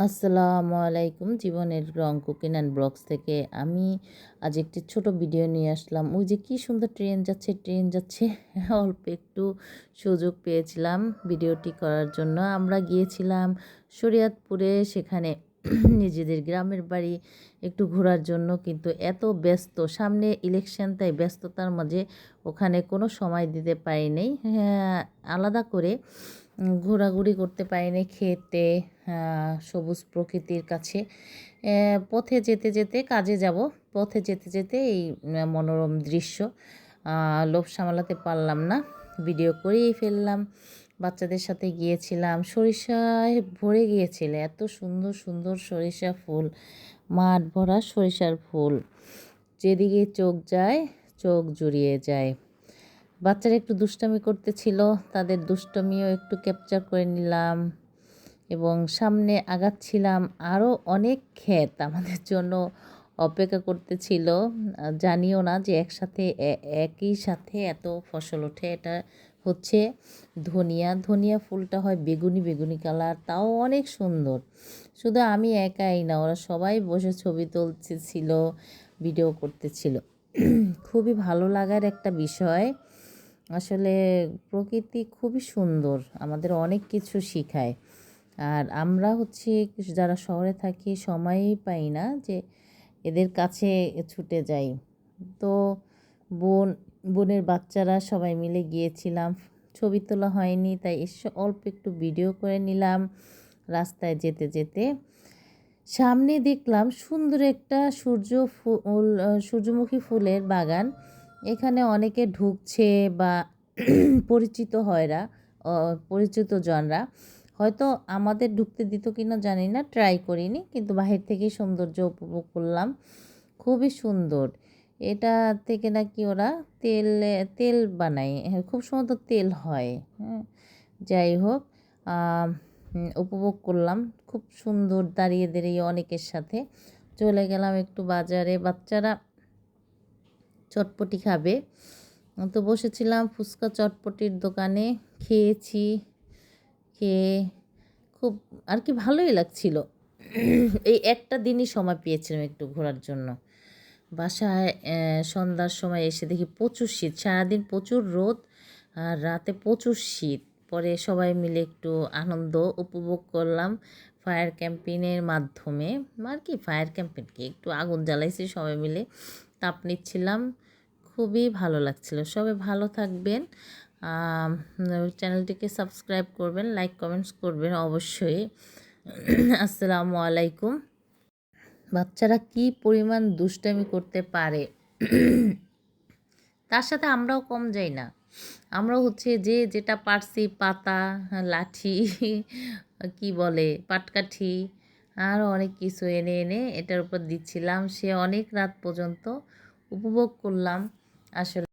আসসালামু আলাইকুম। জীবনের রং কুকিং অ্যান্ড ব্লগস থেকে আমি আজ একটি ছোট ভিডিও নিয়ে আসলাম। ওই যে কি সুন্দর ট্রেন যাচ্ছে অল্প একটু সুযোগ পেয়েছিলাম ভিডিওটি করার জন্য। আমরা গিয়েছিলাম শরীয়তপুরে, সেখানে নিজেদের গ্রামের বাড়ি একটু ঘোরার জন্য, কিন্তু এত ব্যস্ত, সামনে ইলেকশন, তাই ব্যস্ততার মাঝে ওখানে কোনো সময় দিতে পারি নাই। হ্যাঁ, আলাদা করে ঘোরাঘুরি করতে পারিনি খেতে, সবুজ প্রকৃতির কাছে। পথে যেতে যেতে কাজে যাব, পথে যেতে যেতে এই মনোরম দৃশ্য লোভ সামলাতে পারলাম না, ভিডিও করেই ফেললাম। বাচ্চাদের সাথে গিয়েছিলাম, সরিষায় ভরে গিয়েছিল, এত সুন্দর সুন্দর সরিষা ফুল, মাঠ ভরা সরিষার ফুল, যেদিকে চোখ যায় চোখ জুড়িয়ে যায়। বাচ্চারা একটু দুষ্টামি করতেছিল, তাদের দুষ্টামিও একটু ক্যাপচার করে নিলাম এবং সামনে আগাচ্ছিলাম। আরও অনেক ক্ষেত আমাদের জন্য অপেক্ষা করতেছিল। জানিও না যে একই সাথে এত ফসল ওঠে। এটা হচ্ছে ধনিয়া ফুলটা হয় বেগুনি বেগুনি কালার, তাও অনেক সুন্দর। শুধু আমি একাই না, ওরা সবাই বসে ছবি তুলতেছিল, ভিডিও করতেছিল। খুবই ভালো লাগার একটা বিষয়। আসলে প্রকৃতি খুবই সুন্দর, আমাদের অনেক কিছু শেখায়। আর আমরা যারা শহরে থাকি সময়ই পাই না যে এদের কাছে ছুটে যাই। তো বোনের বাচ্চারা সবাই মিলে গিয়েছিলাম, ছবি তোলা হয়নি, তাই এসে অল্প একটু ভিডিও করে নিলাম। রাস্তায় যেতে যেতে সামনে দেখলাম সুন্দর একটা সূর্যমুখী ফুলের বাগান। এখানে অনেকে ঢুকছে বা পরিচিত জনরা, হয়তো আমাদের ঢুকতে দিত কিনা জানি না, ট্রাই করিনি, কিন্তু বাহির থেকেই সৌন্দর্য উপভোগ করলাম। খুবই সুন্দর। এটা থেকে নাকি ওরা তেল বানায়, খুব সুন্দর তেল হয়। হ্যাঁ, যাই হোক, উপভোগ করলাম খুব সুন্দর। দাঁড়িয়ে দাঁড়িয়ে অনেকের সাথে চলে গেলাম একটু বাজারে, বাচ্চারা চটপটি খাবে, তো বসেছিলাম ফুচকা চটপটির দোকানে, খেয়েছি। খেয়ে খুব আর কি ভালোই লাগছিল। এই একটা দিনই সময় পেয়েছিলাম একটু ঘোরার জন্য। বাসায় সন্ধ্যার সময় এসে দেখি প্রচুর শীত, সারাদিন প্রচুর রোদ আর রাতে প্রচুর শীত। পরে সবাই মিলে একটু আনন্দ উপভোগ করলাম ফায়ার ক্যাম্পেইনের মাধ্যমে। আর কি ফায়ার ক্যাম্পেইন কি, একটু আগুন জ্বালাইছি সবাই মিলে, তাপ নিচ্ছিলাম, খুবই ভালো লাগছিল। সবাই ভালো থাকবেন, চ্যানেলটিকে সাবস্ক্রাইব করবেন, লাইক কমেন্টস করবেন অবশ্যই। আসসালামু আলাইকুম। বাচ্চারা কি পরিমাণ দুষ্টামি করতে পারে, তার সাথে আমরাও কম যাই না। আমরাও যে যেটা পারছি, পাতা, লাঠি, কি বলে পাটকাঠি, আরও অনেক কিছু এনে এনে এটার উপর দিচ্ছিলাম। সে অনেক রাত পর্যন্ত উপভোগ করলাম আসলে।